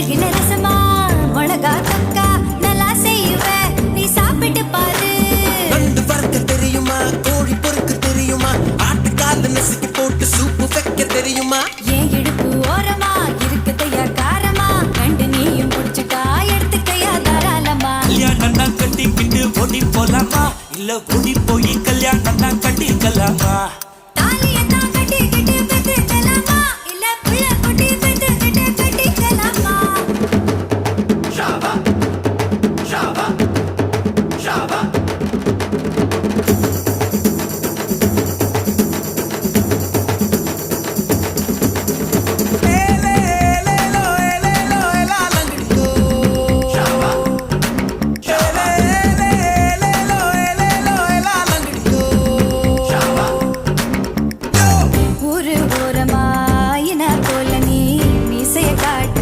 அழுகின ரசமா மிளகா தொக்கா நல்லா செய்வேன் நீ சாப்பிட்டு பாரு. நண்டு வறுக்க தெரியுமா, கோழி பொறுக்க தெரியுமா, ஆட்டுக்கால நசுக்கி போட்டு சூப்பு வைக்க தெரியுமா? ஏன் இடுப்பு ஓரமா இருக்குதையா காரமா, கண்டு நீயும் குடிச்சுக்கா எடுத்துக்கையா தாராளமா. கல்யாணம் தான் கட்டிக்கிட்டு ஓடி போலாமா, இல்ல ஓடி போய் கல்யாணம் தான் கட்டிக்கலாமா? தாலிய